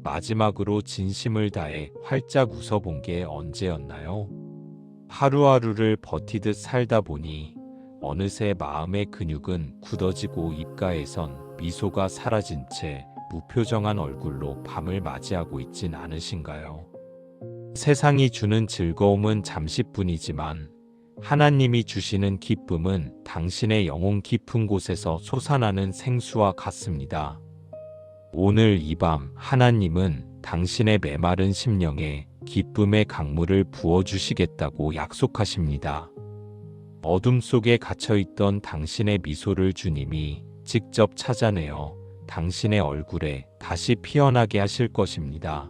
마지막으로 진심을 다해 활짝 웃어본 게 언제였나요? 하루하루를 버티듯 살다 보니 어느새 마음의 근육은 굳어지고 입가에선 미소가 사라진 채 무표정한 얼굴로 밤을 맞이하고 있진 않으신가요? 세상이 주는 즐거움은 잠시뿐이지만 하나님이 주시는 기쁨은 당신의 영혼 깊은 곳에서 솟아나는 생수와 같습니다. 오늘 이 밤 하나님은 당신의 메마른 심령에 기쁨의 강물을 부어주시겠다고 약속하십니다. 어둠 속에 갇혀있던 당신의 미소를 주님이 직접 찾아내어 당신의 얼굴에 다시 피어나게 하실 것입니다.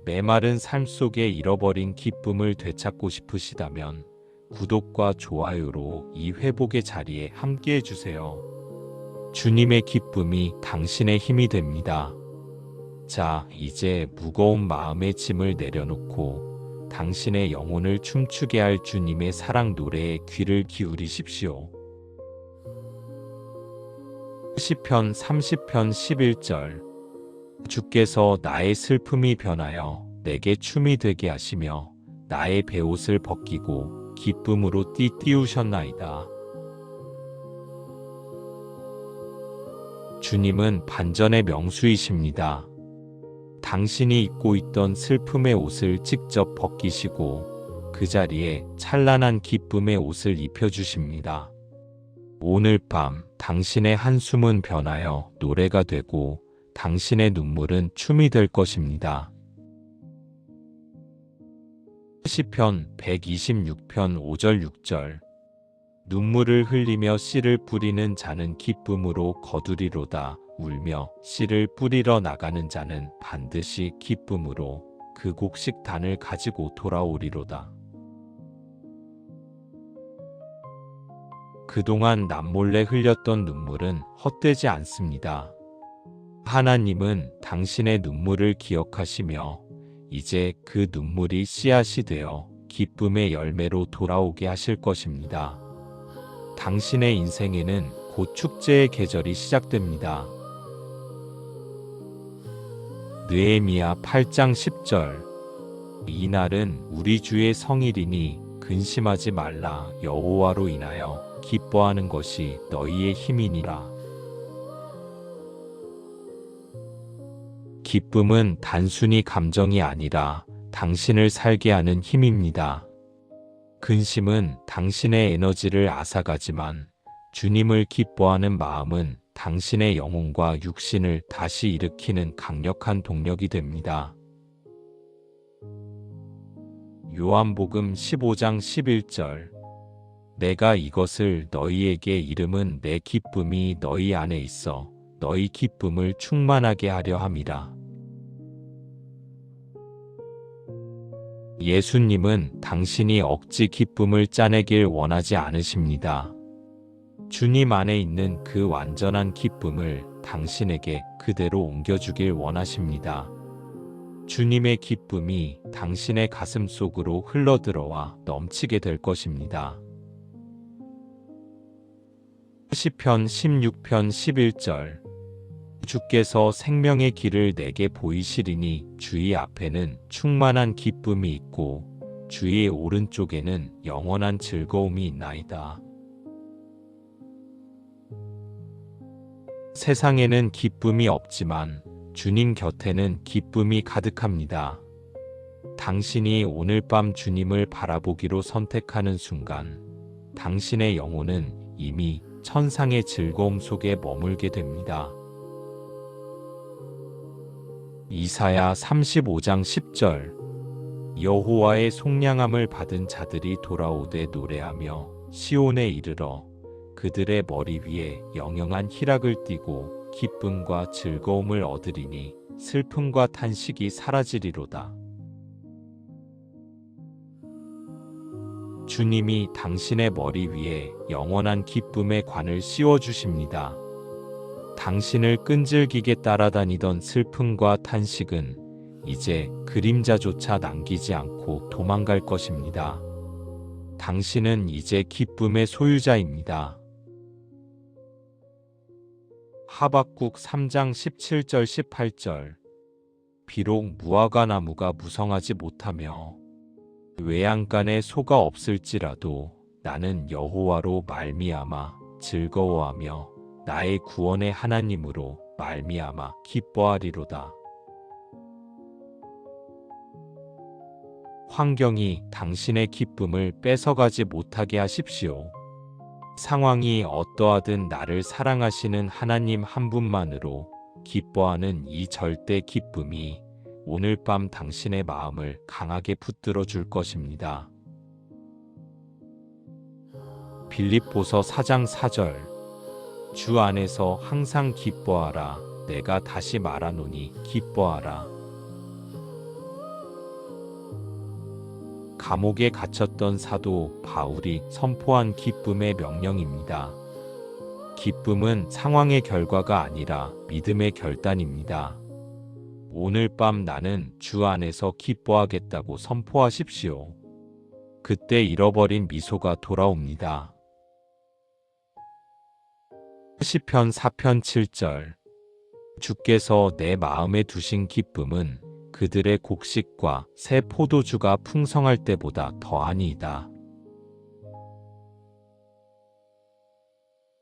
메마른 삶 속에 잃어버린 기쁨을 되찾고 싶으시다면 구독과 좋아요로 이 회복의 자리에 함께해 주세요. 주님의 기쁨이 당신의 힘이 됩니다. 자, 이제 무거운 마음의 짐을 내려놓고 당신의 영혼을 춤추게 할 주님의 사랑 노래에 귀를 기울이십시오. 시편 30편 11절. 주께서 나의 슬픔이 변하여 내게 춤이 되게 하시며 나의 베옷을 벗기고 기쁨으로 띄우셨나이다. 주님은 반전의 명수이십니다. 당신이 입고 있던 슬픔의 옷을 직접 벗기시고 그 자리에 찬란한 기쁨의 옷을 입혀주십니다. 오늘 밤 당신의 한숨은 변하여 노래가 되고 당신의 눈물은 춤이 될 것입니다. 시편 126편 5절 6절. 눈물을 흘리며 씨를 뿌리는 자는 기쁨으로 거두리로다. 울며 씨를 뿌리러 나가는 자는 반드시 기쁨으로 그 곡식단을 가지고 돌아오리로다. 그동안 남몰래 흘렸던 눈물은 헛되지 않습니다. 하나님은 당신의 눈물을 기억하시며 이제 그 눈물이 씨앗이 되어 기쁨의 열매로 돌아오게 하실 것입니다. 당신의 인생에는 곧 축제의 계절이 시작됩니다. 느헤미야 8장 10절. 이날은 우리 주의 성일이니 근심하지 말라. 여호와로 인하여 기뻐하는 것이 너희의 힘이니라. 기쁨은 단순히 감정이 아니라 당신을 살게 하는 힘입니다. 근심은 당신의 에너지를 앗아가지만 주님을 기뻐하는 마음은 당신의 영혼과 육신을 다시 일으키는 강력한 동력이 됩니다. 요한복음 15장 11절. 내가 이것을 너희에게 이름은 내 기쁨이 너희 안에 있어 너희 기쁨을 충만하게 하려 함이라. 예수님은 당신이 억지 기쁨을 짜내길 원하지 않으십니다. 주님 안에 있는 그 완전한 기쁨을 당신에게 그대로 옮겨주길 원하십니다. 주님의 기쁨이 당신의 가슴 속으로 흘러들어와 넘치게 될 것입니다. 시편 16편 11절. 주께서 생명의 길을 내게 보이시리니 주의 앞에는 충만한 기쁨이 있고 주의 오른쪽에는 영원한 즐거움이 있나이다. 세상에는 기쁨이 없지만 주님 곁에는 기쁨이 가득합니다. 당신이 오늘 밤 주님을 바라보기로 선택하는 순간 당신의 영혼은 이미 천상의 즐거움 속에 머물게 됩니다. 이사야 35장 10절. 여호와의 속량함을 받은 자들이 돌아오되 노래하며 시온에 이르러 그들의 머리 위에 영영한 희락을 띠고 기쁨과 즐거움을 얻으리니 슬픔과 탄식이 사라지리로다. 주님이 당신의 머리 위에 영원한 기쁨의 관을 씌워주십니다. 당신을 끈질기게 따라다니던 슬픔과 탄식은 이제 그림자조차 남기지 않고 도망갈 것입니다. 당신은 이제 기쁨의 소유자입니다. 하박국 3장 17절 18절. 비록 무화과 나무가 무성하지 못하며 외양간에 소가 없을지라도 나는 여호와로 말미암아 즐거워하며 나의 구원의 하나님으로 말미암아 기뻐하리로다. 환경이 당신의 기쁨을 뺏어가지 못하게 하십시오. 상황이 어떠하든 나를 사랑하시는 하나님 한 분만으로 기뻐하는 이 절대 기쁨이 오늘 밤 당신의 마음을 강하게 붙들어 줄 것입니다. 빌립보서 4장 4절. 주 안에서 항상 기뻐하라. 내가 다시 말하노니 기뻐하라. 감옥에 갇혔던 사도 바울이 선포한 기쁨의 명령입니다. 기쁨은 상황의 결과가 아니라 믿음의 결단입니다. 오늘 밤 나는 주 안에서 기뻐하겠다고 선포하십시오. 그때 잃어버린 미소가 돌아옵니다. 시편 4편 7절. 주께서 내 마음에 두신 기쁨은 그들의 곡식과 새 포도주가 풍성할 때보다 더하니이다.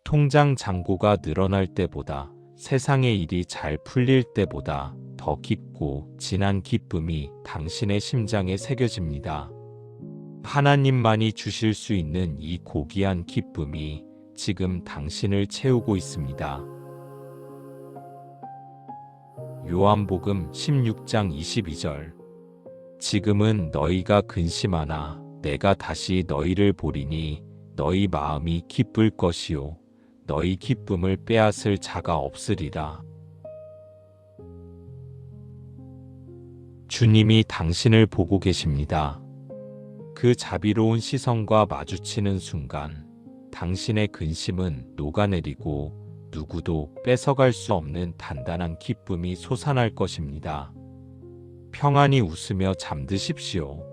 통장 잔고가 늘어날 때보다 세상의 일이 잘 풀릴 때보다 더 깊고 진한 기쁨이 당신의 심장에 새겨집니다. 하나님만이 주실 수 있는 이 고귀한 기쁨이 지금 당신을 채우고 있습니다. 요한복음 16장 22절. 지금은 너희가 근심하나 내가 다시 너희를 보리니 너희 마음이 기쁠 것이요 너희 기쁨을 빼앗을 자가 없으리라. 주님이 당신을 보고 계십니다. 그 자비로운 시선과 마주치는 순간 당신의 근심은 녹아내리고 누구도 뺏어갈 수 없는 단단한 기쁨이 솟아날 것입니다. 평안히 웃으며 잠드십시오.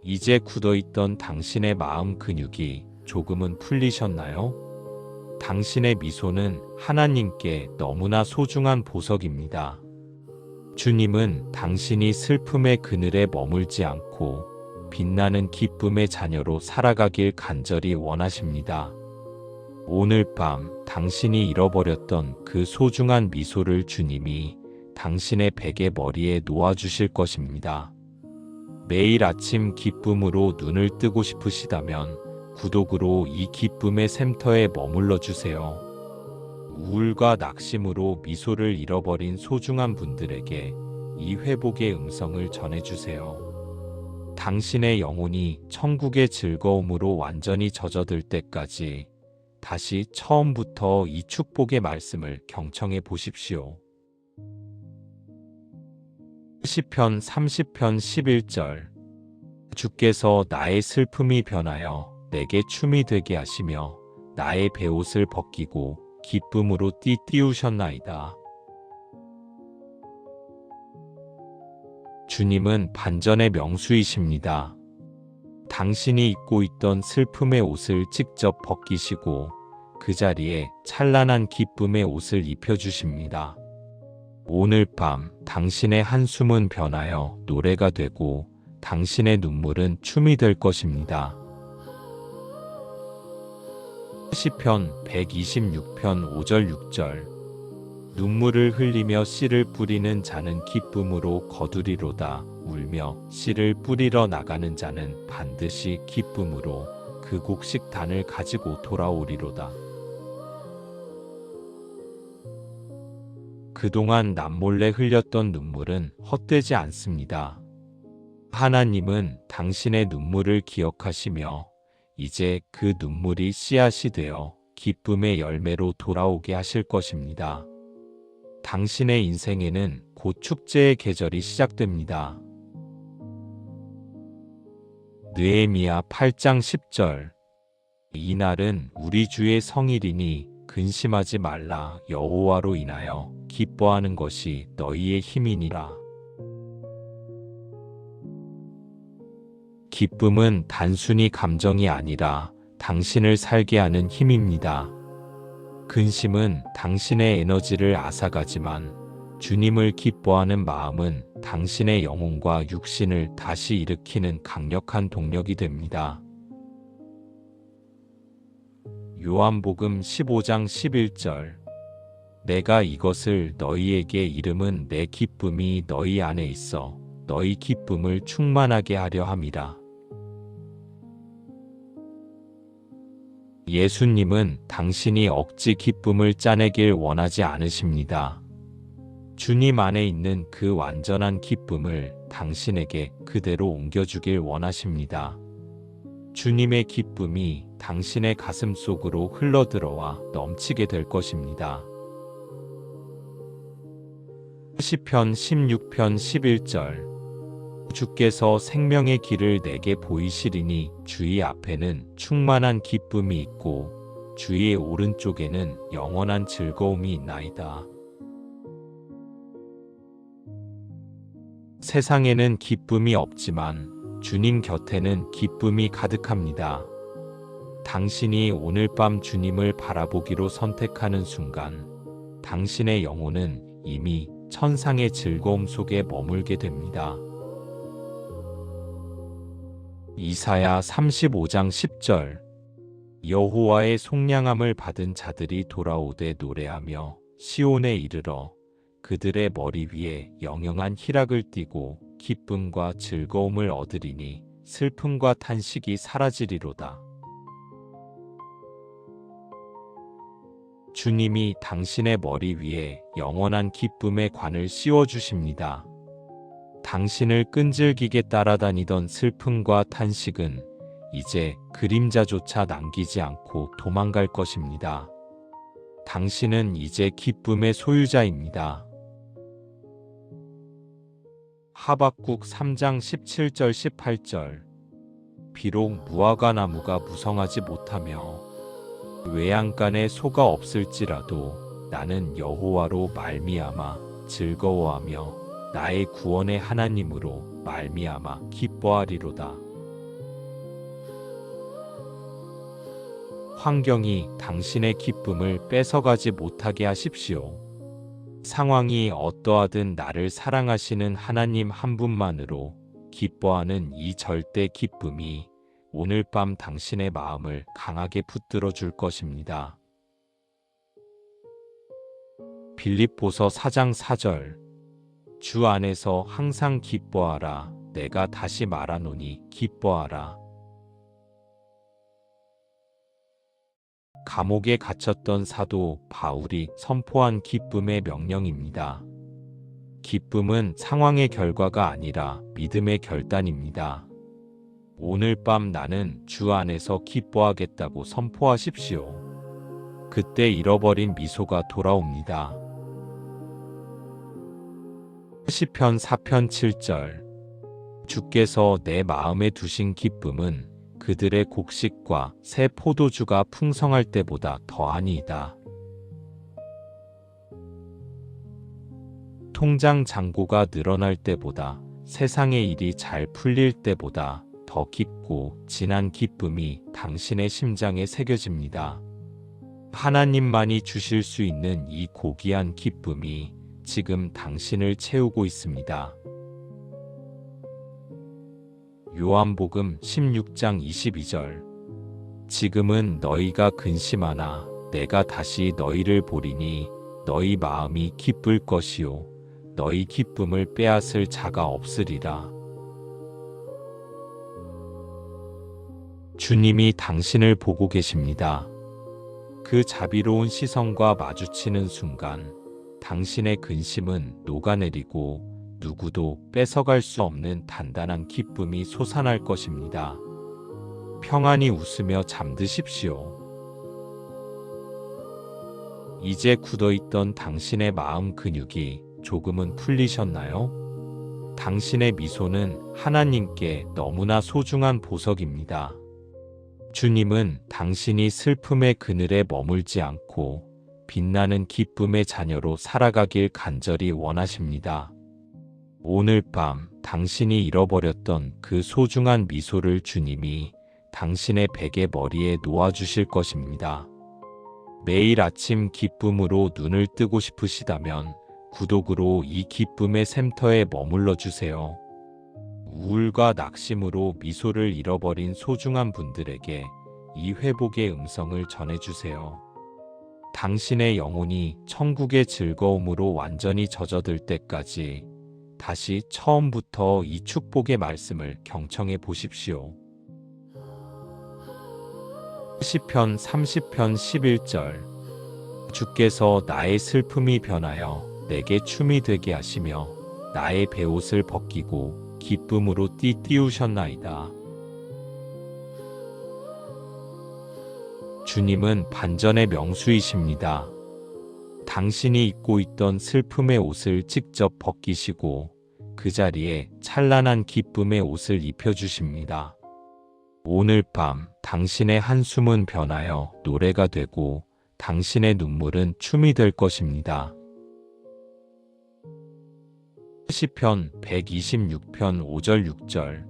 이제 굳어있던 당신의 마음 근육이 조금은 풀리셨나요? 당신의 미소는 하나님께 너무나 소중한 보석입니다. 주님은 당신이 슬픔의 그늘에 머물지 않고 빛나는 기쁨의 자녀로 살아가길 간절히 원하십니다. 오늘 밤 당신이 잃어버렸던 그 소중한 미소를 주님이 당신의 베개 머리에 놓아주실 것입니다. 매일 아침 기쁨으로 눈을 뜨고 싶으시다면 구독으로 이 기쁨의 샘터에 머물러 주세요. 우울과 낙심으로 미소를 잃어버린 소중한 분들에게 이 회복의 음성을 전해주세요. 당신의 영혼이 천국의 즐거움으로 완전히 젖어들 때까지 다시 처음부터 이 축복의 말씀을 경청해 보십시오. 시편 30편 11절. 주께서 나의 슬픔이 변하여 내게 춤이 되게 하시며 나의 베옷을 벗기고 기쁨으로 띠띠우셨나이다. 주님은 반전의 명수이십니다. 당신이 입고 있던 슬픔의 옷을 직접 벗기시고 그 자리에 찬란한 기쁨의 옷을 입혀주십니다. 오늘 밤 당신의 한숨은 변하여 노래가 되고 당신의 눈물은 춤이 될 것입니다. 시편 126편 5절 6절. 눈물을 흘리며 씨를 뿌리는 자는 기쁨으로 거두리로다. 울며 씨를 뿌리러 나가는 자는 반드시 기쁨으로 그 곡식단을 가지고 돌아오리로다. 그동안 남몰래 흘렸던 눈물은 헛되지 않습니다. 하나님은 당신의 눈물을 기억하시며 이제 그 눈물이 씨앗이 되어 기쁨의 열매로 돌아오게 하실 것입니다. 당신의 인생에는 곧 축제의 계절이 시작됩니다. 느헤미야 8장 10절. 이날은 우리 주의 성일이니 근심하지 말라. 여호와로 인하여 기뻐하는 것이 너희의 힘이니라. 기쁨은 단순히 감정이 아니라 당신을 살게 하는 힘입니다. 근심은 당신의 에너지를 앗아가지만 주님을 기뻐하는 마음은 당신의 영혼과 육신을 다시 일으키는 강력한 동력이 됩니다. 요한복음 15장 11절 내가 이것을 너희에게 이름은 내 기쁨이 너희 안에 있어 너희 기쁨을 충만하게 하려 함이라. 예수님은 당신이 억지 기쁨을 짜내길 원하지 않으십니다. 주님 안에 있는 그 완전한 기쁨을 당신에게 그대로 옮겨주길 원하십니다. 주님의 기쁨이 당신의 가슴 속으로 흘러들어와 넘치게 될 것입니다. 시편 16편 11절 주께서 생명의 길을 내게 보이시리니 주의 앞에는 충만한 기쁨이 있고 주의 오른쪽에는 영원한 즐거움이 있나이다. 세상에는 기쁨이 없지만 주님 곁에는 기쁨이 가득합니다. 당신이 오늘 밤 주님을 바라보기로 선택하는 순간 당신의 영혼은 이미 천상의 즐거움 속에 머물게 됩니다. 이사야 35장 10절 여호와의 속량함을 받은 자들이 돌아오되 노래하며 시온에 이르러 그들의 머리 위에 영영한 희락을 띠고 기쁨과 즐거움을 얻으리니 슬픔과 탄식이 사라지리로다. 주님이 당신의 머리 위에 영원한 기쁨의 관을 씌워주십니다. 당신을 끈질기게 따라다니던 슬픔과 탄식은 이제 그림자조차 남기지 않고 도망갈 것입니다. 당신은 이제 기쁨의 소유자입니다. 하박국 3장 17절 18절 비록 무화과 나무가 무성하지 못하며 외양간에 소가 없을지라도 나는 여호와로 말미암아 즐거워하며 나의 구원의 하나님으로 말미암아 기뻐하리로다. 환경이 당신의 기쁨을 뺏어가지 못하게 하십시오. 상황이 어떠하든 나를 사랑하시는 하나님 한 분만으로 기뻐하는 이 절대 기쁨이 오늘 밤 당신의 마음을 강하게 붙들어 줄 것입니다. 빌립보서 4장 4절 주 안에서 항상 기뻐하라. 내가 다시 말하노니 기뻐하라. 감옥에 갇혔던 사도 바울이 선포한 기쁨의 명령입니다. 기쁨은 상황의 결과가 아니라 믿음의 결단입니다. 오늘 밤 나는 주 안에서 기뻐하겠다고 선포하십시오. 그때 잃어버린 미소가 돌아옵니다. 시편 4편 7절 주께서 내 마음에 두신 기쁨은 그들의 곡식과 새 포도주가 풍성할 때보다 더하니이다. 통장 잔고가 늘어날 때보다 세상의 일이 잘 풀릴 때보다 더 깊고 진한 기쁨이 당신의 심장에 새겨집니다. 하나님만이 주실 수 있는 이 고귀한 기쁨이 지금 당신을 채우고 있습니다. 요한복음 16장 22절 지금은 너희가 근심하나 내가 다시 너희를 보리니 너희 마음이 기쁠 것이요 너희 기쁨을 빼앗을 자가 없으리라. 주님이 당신을 보고 계십니다. 그 자비로운 시선과 마주치는 순간 당신의 근심은 녹아내리고 누구도 뺏어갈 수 없는 단단한 기쁨이 솟아날 것입니다. 평안히 웃으며 잠드십시오. 이제 굳어있던 당신의 마음 근육이 조금은 풀리셨나요? 당신의 미소는 하나님께 너무나 소중한 보석입니다. 주님은 당신이 슬픔의 그늘에 머물지 않고 빛나는 기쁨의 자녀로 살아가길 간절히 원하십니다. 오늘 밤 당신이 잃어버렸던 그 소중한 미소를 주님이 당신의 베개 머리에 놓아주실 것입니다. 매일 아침 기쁨으로 눈을 뜨고 싶으시다면 구독으로 이 기쁨의 샘터에 머물러 주세요. 우울과 낙심으로 미소를 잃어버린 소중한 분들에게 이 회복의 음성을 전해주세요. 당신의 영혼이 천국의 즐거움으로 완전히 젖어들 때까지 다시 처음부터 이 축복의 말씀을 경청해 보십시오. 시편 30편 11절. 주께서 나의 슬픔이 변하여 내게 춤이 되게 하시며 나의 베옷을 벗기고 기쁨으로 띠띠우셨나이다. 주님은 반전의 명수이십니다. 당신이 입고 있던 슬픔의 옷을 직접 벗기시고 그 자리에 찬란한 기쁨의 옷을 입혀주십니다. 오늘 밤 당신의 한숨은 변하여 노래가 되고 당신의 눈물은 춤이 될 것입니다. 시편 126편 5절 6절.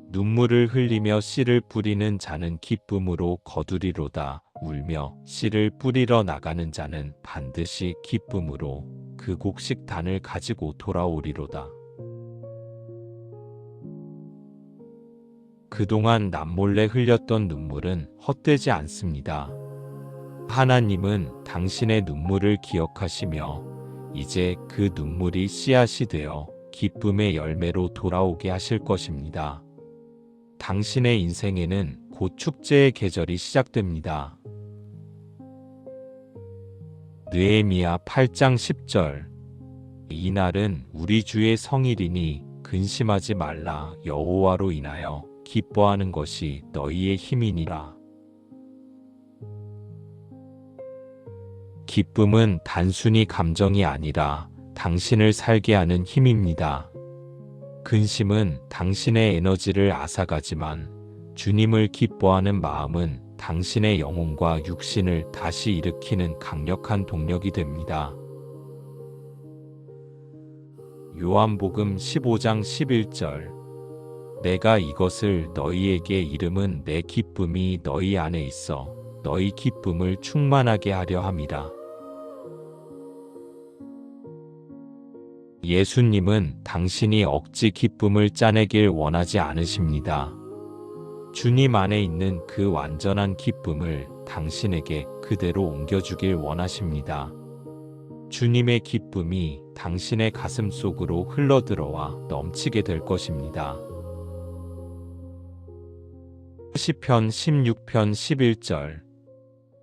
눈물을 흘리며 씨를 뿌리는 자는 기쁨으로 거두리로다. 울며 씨를 뿌리러 나가는 자는 반드시 기쁨으로 그 곡식단을 가지고 돌아오리로다. 그동안 남몰래 흘렸던 눈물은 헛되지 않습니다. 하나님은 당신의 눈물을 기억하시며 이제 그 눈물이 씨앗이 되어 기쁨의 열매로 돌아오게 하실 것입니다. 당신의 인생에는 곧 축제의 계절이 시작됩니다. 느헤미야 8장 10절. 이날은 우리 주의 성일이니 근심하지 말라. 여호와로 인하여 기뻐하는 것이 너희의 힘이니라. 기쁨은 단순히 감정이 아니라 당신을 살게 하는 힘입니다. 근심은 당신의 에너지를 앗아가지만 주님을 기뻐하는 마음은 당신의 영혼과 육신을 다시 일으키는 강력한 동력이 됩니다. 요한복음 15장 11절. 내가 이것을 너희에게 이름은 내 기쁨이 너희 안에 있어 너희 기쁨을 충만하게 하려 함이라. 예수님은 당신이 억지 기쁨을 짜내길 원하지 않으십니다. 주님 안에 있는 그 완전한 기쁨을 당신에게 그대로 옮겨주길 원하십니다. 주님의 기쁨이 당신의 가슴 속으로 흘러들어와 넘치게 될 것입니다. 시편 16편 11절.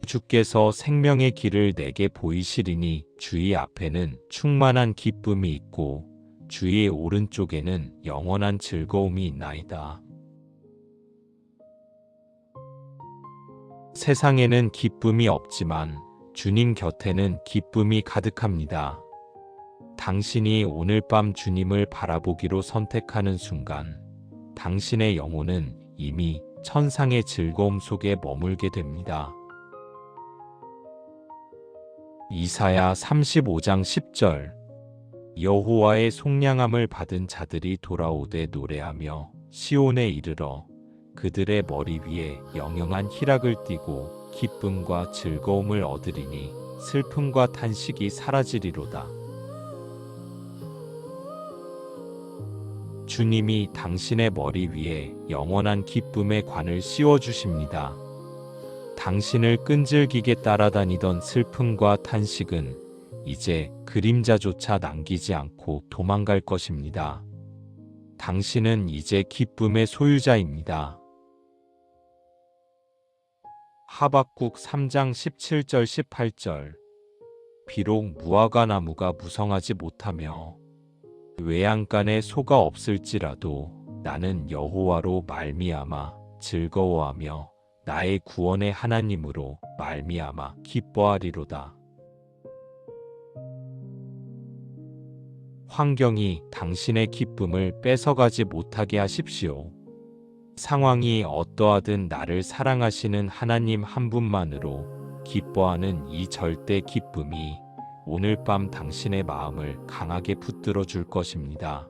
주께서 생명의 길을 내게 보이시리니 주의 앞에는 충만한 기쁨이 있고 주의 오른쪽에는 영원한 즐거움이 있나이다. 세상에는 기쁨이 없지만 주님 곁에는 기쁨이 가득합니다. 당신이 오늘 밤 주님을 바라보기로 선택하는 순간 당신의 영혼은 이미 천상의 즐거움 속에 머물게 됩니다. 이사야 35장 10절. 여호와의 속량함을 받은 자들이 돌아오되 노래하며 시온에 이르러 그들의 머리 위에 영영한 희락을 띠고 기쁨과 즐거움을 얻으리니 슬픔과 탄식이 사라지리로다. 주님이 당신의 머리 위에 영원한 기쁨의 관을 씌워주십니다. 당신을 끈질기게 따라다니던 슬픔과 탄식은 이제 그림자조차 남기지 않고 도망갈 것입니다. 당신은 이제 기쁨의 소유자입니다. 하박국 3장 17절 18절. 비록 무화과 나무가 무성하지 못하며 외양간에 소가 없을지라도 나는 여호와로 말미암아 즐거워하며 나의 구원의 하나님으로 말미암아 기뻐하리로다. 환경이 당신의 기쁨을 뺏어가지 못하게 하십시오. 상황이 어떠하든 나를 사랑하시는 하나님 한 분만으로 기뻐하는 이 절대 기쁨이 오늘 밤 당신의 마음을 강하게 붙들어 줄 것입니다.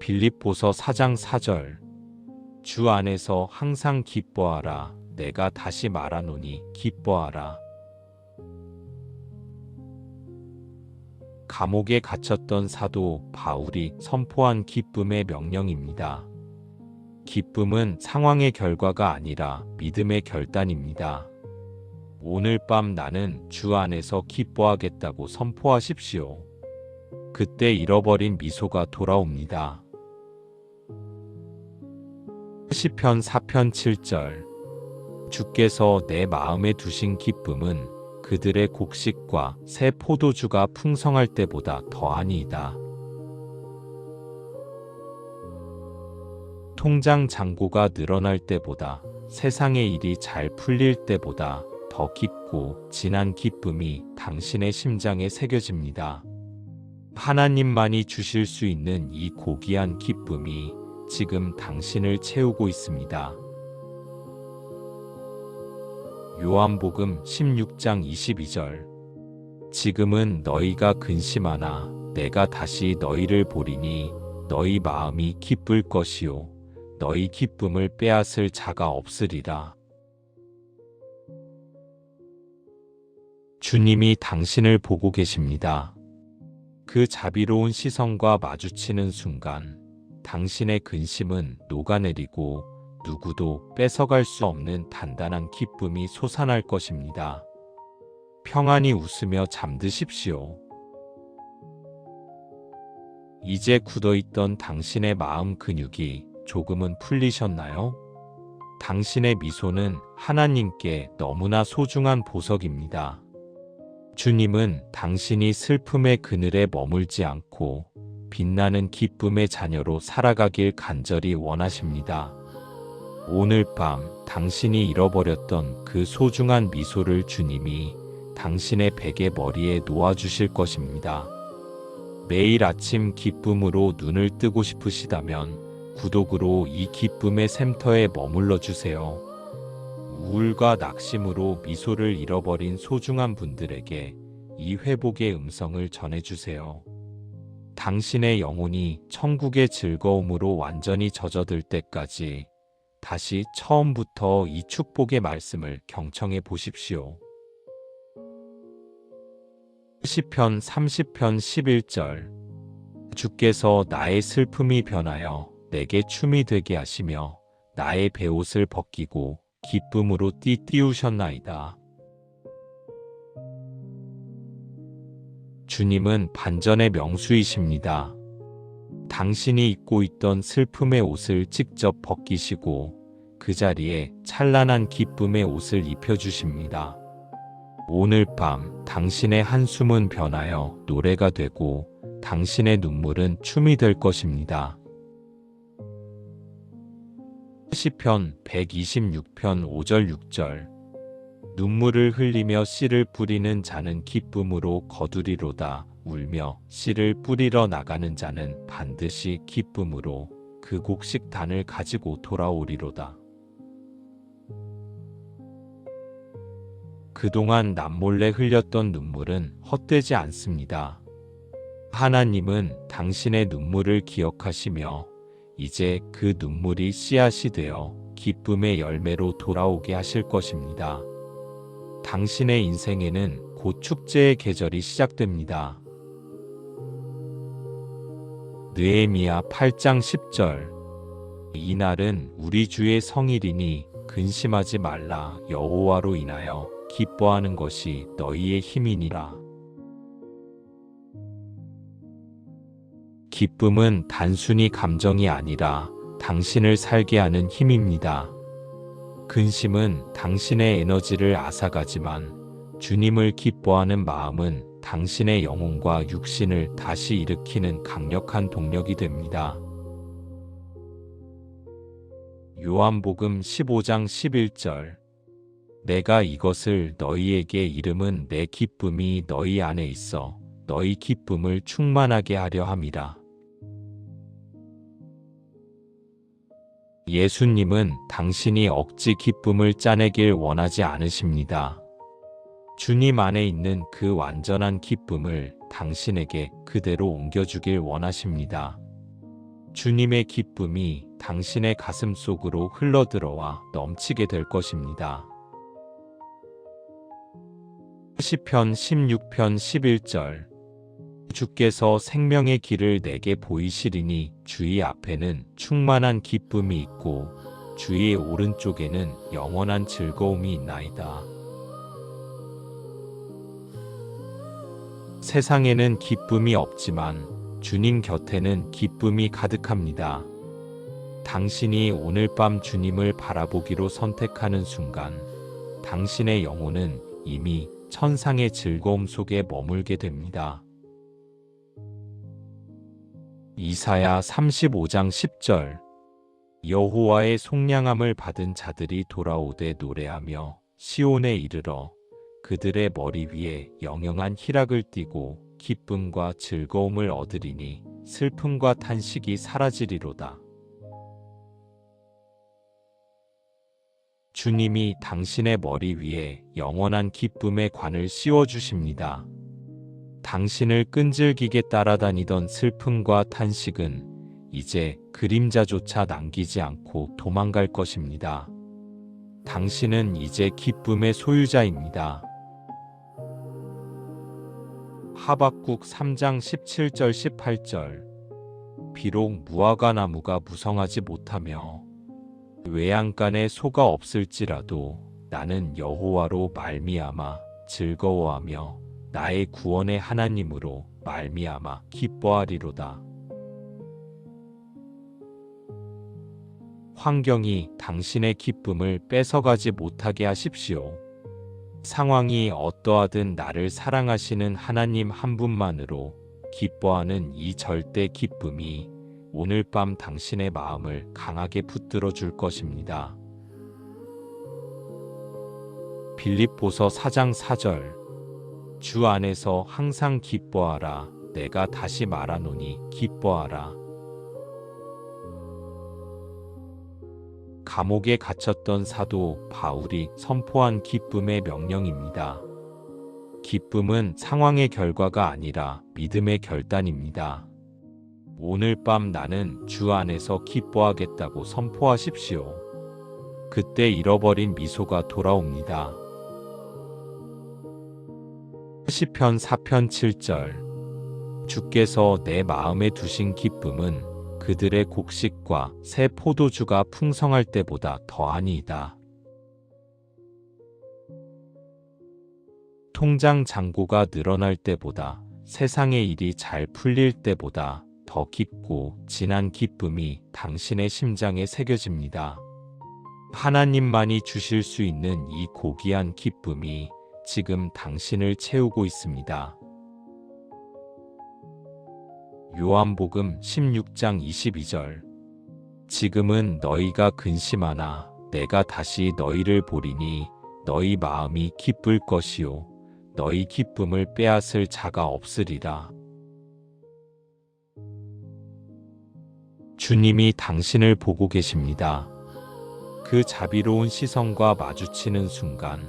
빌립보서 4장 4절. 주 안에서 항상 기뻐하라. 내가 다시 말하노니 기뻐하라. 감옥에 갇혔던 사도 바울이 선포한 기쁨의 명령입니다. 기쁨은 상황의 결과가 아니라 믿음의 결단입니다. 오늘 밤 나는 주 안에서 기뻐하겠다고 선포하십시오. 그때 잃어버린 미소가 돌아옵니다. 시편 4편 7절. 주께서 내 마음에 두신 기쁨은 그들의 곡식과 새 포도주가 풍성할 때보다 더하니이다. 통장 잔고가 늘어날 때보다, 세상의 일이 잘 풀릴 때보다 더 깊고 진한 기쁨이 당신의 심장에 새겨집니다. 하나님만이 주실 수 있는 이 고귀한 기쁨이 지금 당신을 채우고 있습니다. 요한복음 16장 22절. 지금은 너희가 근심하나 내가 다시 너희를 보리니 너희 마음이 기쁠 것이요 너희 기쁨을 빼앗을 자가 없으리라. 주님이 당신을 보고 계십니다. 그 자비로운 시선과 마주치는 순간 당신의 근심은 녹아내리고 누구도 뺏어갈 수 없는 단단한 기쁨이 솟아날 것입니다. 평안히 웃으며 잠드십시오. 이제 굳어있던 당신의 마음 근육이 조금은 풀리셨나요? 당신의 미소는 하나님께 너무나 소중한 보석입니다. 주님은 당신이 슬픔의 그늘에 머물지 않고 빛나는 기쁨의 자녀로 살아가길 간절히 원하십니다. 오늘 밤 당신이 잃어버렸던 그 소중한 미소를 주님이 당신의 베개 머리에 놓아주실 것입니다. 매일 아침 기쁨으로 눈을 뜨고 싶으시다면 구독으로 이 기쁨의 샘터에 머물러 주세요. 우울과 낙심으로 미소를 잃어버린 소중한 분들에게 이 회복의 음성을 전해주세요. 당신의 영혼이 천국의 즐거움으로 완전히 젖어들 때까지 다시 처음부터 이 축복의 말씀을 경청해 보십시오. 시편 30편 11절. 주께서 나의 슬픔이 변하여 내게 춤이 되게 하시며 나의 베옷을 벗기고 기쁨으로 띠띠우셨나이다. 주님은 반전의 명수이십니다. 당신이 입고 있던 슬픔의 옷을 직접 벗기시고 그 자리에 찬란한 기쁨의 옷을 입혀주십니다. 오늘 밤 당신의 한숨은 변하여 노래가 되고 당신의 눈물은 춤이 될 것입니다. 시편 126편 5절 6절. 눈물을 흘리며 씨를 뿌리는 자는 기쁨으로 거두리로다. 울며 씨를 뿌리러 나가는 자는 반드시 기쁨으로 그 곡식단을 가지고 돌아오리로다. 그동안 남몰래 흘렸던 눈물은 헛되지 않습니다. 하나님은 당신의 눈물을 기억하시며 이제 그 눈물이 씨앗이 되어 기쁨의 열매로 돌아오게 하실 것입니다. 당신의 인생에는 곧 축제의 계절이 시작됩니다. 느헤미야 8장 10절. 이날은 우리 주의 성일이니 근심하지 말라. 여호와로 인하여 기뻐하는 것이 너희의 힘이니라. 기쁨은 단순히 감정이 아니라 당신을 살게 하는 힘입니다. 근심은 당신의 에너지를 앗아가지만 주님을 기뻐하는 마음은 당신의 영혼과 육신을 다시 일으키는 강력한 동력이 됩니다. 요한복음 15장 11절. 내가 이것을 너희에게 이름은 내 기쁨이 너희 안에 있어 너희 기쁨을 충만하게 하려 함이라. 예수님은 당신이 억지 기쁨을 짜내길 원하지 않으십니다. 주님 안에 있는 그 완전한 기쁨을 당신에게 그대로 옮겨주길 원하십니다. 주님의 기쁨이 당신의 가슴 속으로 흘러들어와 넘치게 될 것입니다. 시편 16편 11절. 주께서 생명의 길을 내게 보이시리니 주의 앞에는 충만한 기쁨이 있고 주의 오른쪽에는 영원한 즐거움이 있나이다. 세상에는 기쁨이 없지만 주님 곁에는 기쁨이 가득합니다. 당신이 오늘 밤 주님을 바라보기로 선택하는 순간 당신의 영혼은 이미 천상의 즐거움 속에 머물게 됩니다. 이사야 35장 10절 여호와의 속량함을 받은 자들이 돌아오되 노래하며 시온에 이르러 그들의 머리 위에 영영한 희락을 띠고 기쁨과 즐거움을 얻으리니 슬픔과 탄식이 사라지리로다. 주님이 당신의 머리 위에 영원한 기쁨의 관을 씌워주십니다. 당신을 끈질기게 따라다니던 슬픔과 탄식은 이제 그림자조차 남기지 않고 도망갈 것입니다. 당신은 이제 기쁨의 소유자입니다. 하박국 3장 17절 18절 비록 무화과 나무가 무성하지 못하며 외양간에 소가 없을지라도 나는 여호와로 말미암아 즐거워하며 나의 구원의 하나님으로 말미암아 기뻐하리로다. 환경이 당신의 기쁨을 뺏어가지 못하게 하십시오. 상황이 어떠하든 나를 사랑하시는 하나님 한 분만으로 기뻐하는 이 절대 기쁨이 오늘 밤 당신의 마음을 강하게 붙들어 줄 것입니다. 빌립보서 4장 4절 주 안에서 항상 기뻐하라. 내가 다시 말하노니 기뻐하라. 감옥에 갇혔던 사도 바울이 선포한 기쁨의 명령입니다. 기쁨은 상황의 결과가 아니라 믿음의 결단입니다. 오늘 밤 나는 주 안에서 기뻐하겠다고 선포하십시오. 그때 잃어버린 미소가 돌아옵니다. 시편 4편 7절 주께서 내 마음에 두신 기쁨은 그들의 곡식과 새 포도주가 풍성할 때보다 더하니이다. 통장 잔고가 늘어날 때보다 세상의 일이 잘 풀릴 때보다 더 깊고 진한 기쁨이 당신의 심장에 새겨집니다. 하나님만이 주실 수 있는 이 고귀한 기쁨이 지금 당신을 채우고 있습니다. 요한복음 16장 22절 지금은 너희가 근심하나 내가 다시 너희를 보리니 너희 마음이 기쁠 것이요 너희 기쁨을 빼앗을 자가 없으리라. 주님이 당신을 보고 계십니다. 그 자비로운 시선과 마주치는 순간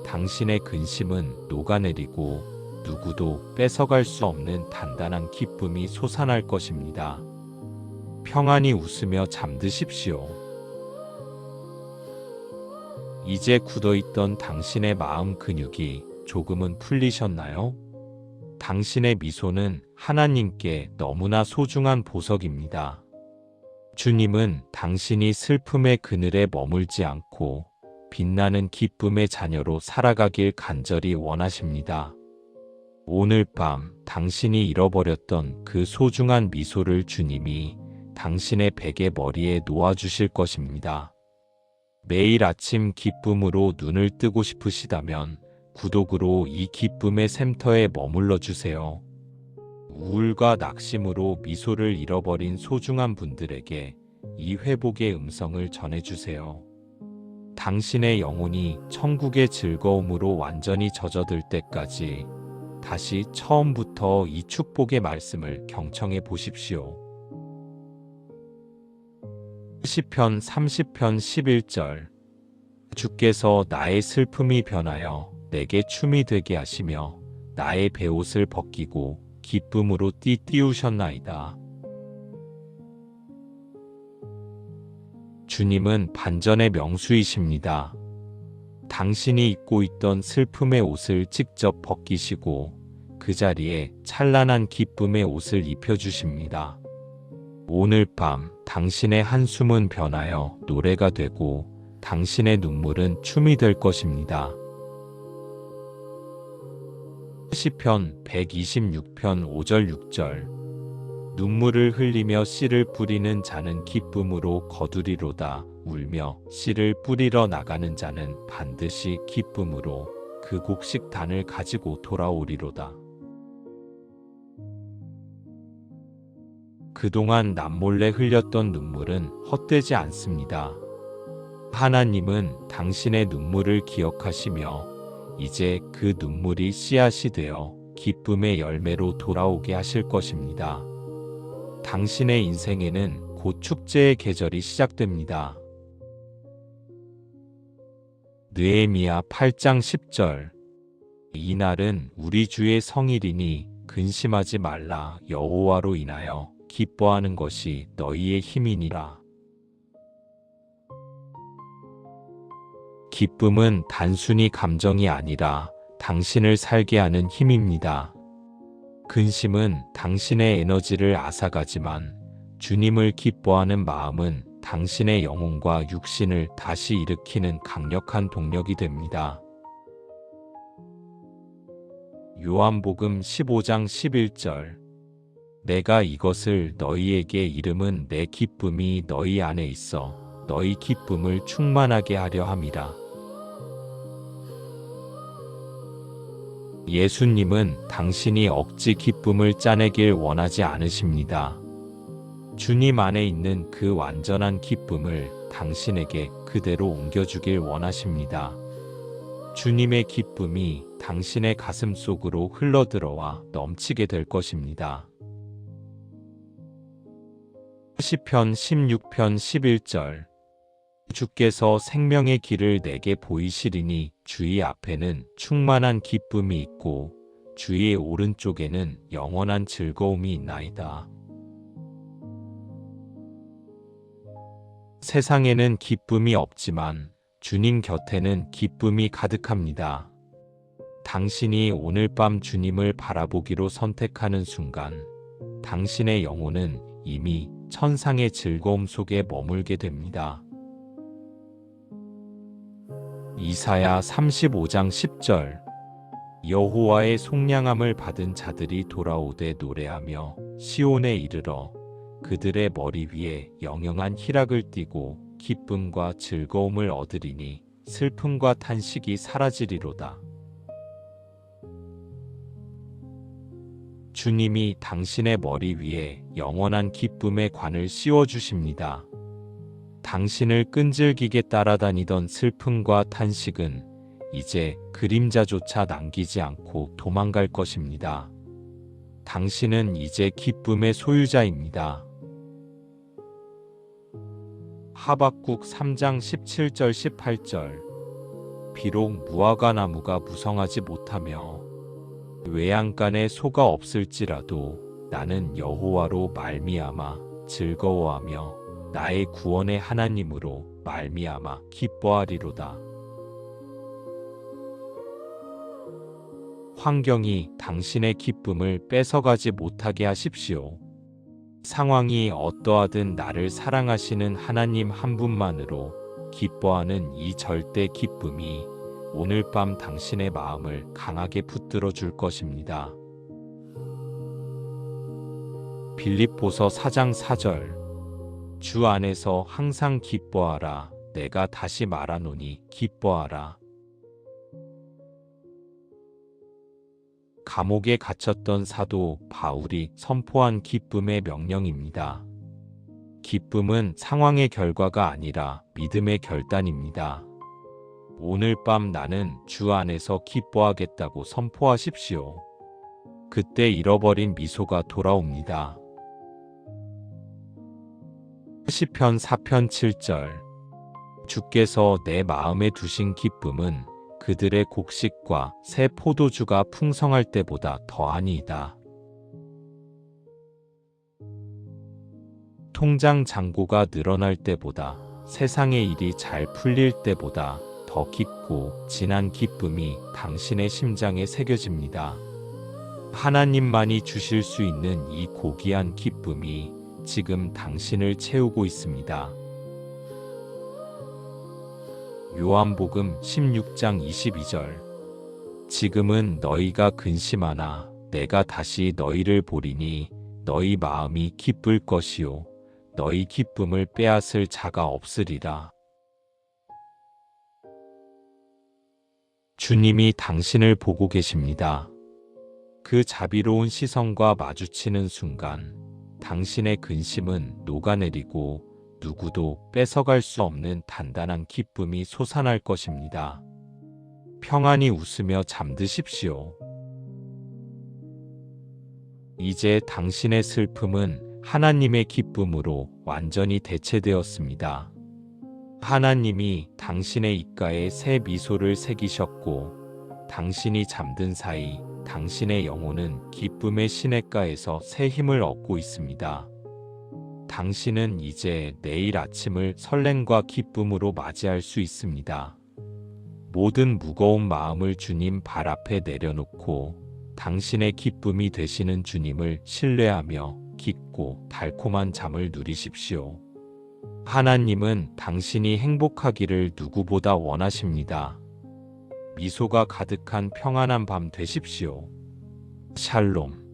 당신의 근심은 녹아내리고 누구도 뺏어갈 수 없는 단단한 기쁨이 솟아날 것입니다. 평안히 웃으며 잠드십시오. 이제 굳어있던 당신의 마음 근육이 조금은 풀리셨나요? 당신의 미소는 하나님께 너무나 소중한 보석입니다. 주님은 당신이 슬픔의 그늘에 머물지 않고 빛나는 기쁨의 자녀로 살아가길 간절히 원하십니다. 오늘 밤 당신이 잃어버렸던 그 소중한 미소를 주님이 당신의 베개 머리에 놓아주실 것입니다. 매일 아침 기쁨으로 눈을 뜨고 싶으시다면 구독으로 이 기쁨의 샘터에 머물러 주세요. 우울과 낙심으로 미소를 잃어버린 소중한 분들에게 이 회복의 음성을 전해주세요. 당신의 영혼이 천국의 즐거움으로 완전히 젖어들 때까지 다시 처음부터 이 축복의 말씀을 경청해 보십시오. 시편 30편 11절 주께서 나의 슬픔이 변하여 내게 춤이 되게 하시며 나의 베옷을 벗기고 기쁨으로 띠띠우셨나이다. 주님은 반전의 명수이십니다. 당신이 입고 있던 슬픔의 옷을 직접 벗기시고 그 자리에 찬란한 기쁨의 옷을 입혀주십니다. 오늘 밤 당신의 한숨은 변하여 노래가 되고 당신의 눈물은 춤이 될 것입니다. 시편 126편 5절 6절 눈물을 흘리며 씨를 뿌리는 자는 기쁨으로 거두리로다. 울며 씨를 뿌리러 나가는 자는 반드시 기쁨으로 그 곡식단을 가지고 돌아오리로다. 그동안 남몰래 흘렸던 눈물은 헛되지 않습니다. 하나님은 당신의 눈물을 기억하시며 이제 그 눈물이 씨앗이 되어 기쁨의 열매로 돌아오게 하실 것입니다. 당신의 인생에는 곧 축제의 계절이 시작됩니다. 느헤미야 8장 10절 이날은 우리 주의 성일이니 근심하지 말라. 여호와로 인하여 기뻐하는 것이 너희의 힘이니라. 기쁨은 단순히 감정이 아니라 당신을 살게 하는 힘입니다. 근심은 당신의 에너지를 앗아가지만 주님을 기뻐하는 마음은 당신의 영혼과 육신을 다시 일으키는 강력한 동력이 됩니다. 요한복음 15장 11절 내가 이것을 너희에게 이름은 내 기쁨이 너희 안에 있어 너희 기쁨을 충만하게 하려 함이라. 예수님은 당신이 억지 기쁨을 짜내길 원하지 않으십니다. 주님 안에 있는 그 완전한 기쁨을 당신에게 그대로 옮겨주길 원하십니다. 주님의 기쁨이 당신의 가슴 속으로 흘러들어와 넘치게 될 것입니다. 시편 16편 11절 주께서 생명의 길을 내게 보이시리니 주의 앞에는 충만한 기쁨이 있고 주의 오른쪽에는 영원한 즐거움이 있나이다. 세상에는 기쁨이 없지만 주님 곁에는 기쁨이 가득합니다. 당신이 오늘 밤 주님을 바라보기로 선택하는 순간 당신의 영혼은 이미 천상의 즐거움 속에 머물게 됩니다. 이사야 35장 10절 여호와의 속량함을 받은 자들이 돌아오되 노래하며 시온에 이르러 그들의 머리 위에 영영한 희락을 띠고 기쁨과 즐거움을 얻으리니 슬픔과 탄식이 사라지리로다. 주님이 당신의 머리 위에 영원한 기쁨의 관을 씌워주십니다. 당신을 끈질기게 따라다니던 슬픔과 탄식은 이제 그림자조차 남기지 않고 도망갈 것입니다. 당신은 이제 기쁨의 소유자입니다. 하박국 3장 17절 18절 비록 무화과 나무가 무성하지 못하며 외양간에 소가 없을지라도 나는 여호와로 말미암아 즐거워하며 나의 구원의 하나님으로 말미암아 기뻐하리로다. 환경이 당신의 기쁨을 뺏어가지 못하게 하십시오. 상황이 어떠하든 나를 사랑하시는 하나님 한 분만으로 기뻐하는 이 절대 기쁨이 오늘 밤 당신의 마음을 강하게 붙들어 줄 것입니다. 빌립보서 4장 4절 주 안에서 항상 기뻐하라. 내가 다시 말하노니 기뻐하라. 감옥에 갇혔던 사도 바울이 선포한 기쁨의 명령입니다. 기쁨은 상황의 결과가 아니라 믿음의 결단입니다. 오늘 밤 나는 주 안에서 기뻐하겠다고 선포하십시오. 그때 잃어버린 미소가 돌아옵니다. 시편 4편 7절 주께서 내 마음에 두신 기쁨은 그들의 곡식과 새 포도주가 풍성할 때보다 더하니이다. 통장 잔고가 늘어날 때보다 세상의 일이 잘 풀릴 때보다 더 깊고 진한 기쁨이 당신의 심장에 새겨집니다. 하나님만이 주실 수 있는 이 고귀한 기쁨이 지금 당신을 채우고 있습니다. 요한복음 16장 22절. 지금은 너희가 근심하나 내가 다시 너희를 보리니 너희 마음이 기쁠 것이요 너희 기쁨을 빼앗을 자가 없으리라. 주님이 당신을 보고 계십니다. 그 자비로운 시선과 마주치는 순간 당신의 근심은 녹아내리고 누구도 뺏어갈 수 없는 단단한 기쁨이 솟아날 것입니다. 평안히 웃으며 잠드십시오. 이제 당신의 슬픔은 하나님의 기쁨으로 완전히 대체되었습니다. 하나님이 당신의 입가에 새 미소를 새기셨고 당신이 잠든 사이 당신의 영혼은 기쁨의 시냇가에서 새 힘을 얻고 있습니다. 당신은 이제 내일 아침을 설렘과 기쁨으로 맞이할 수 있습니다. 모든 무거운 마음을 주님 발 앞에 내려놓고 당신의 기쁨이 되시는 주님을 신뢰하며 깊고 달콤한 잠을 누리십시오. 하나님은 당신이 행복하기를 누구보다 원하십니다. 미소가 가득한 평안한 밤 되십시오. 샬롬.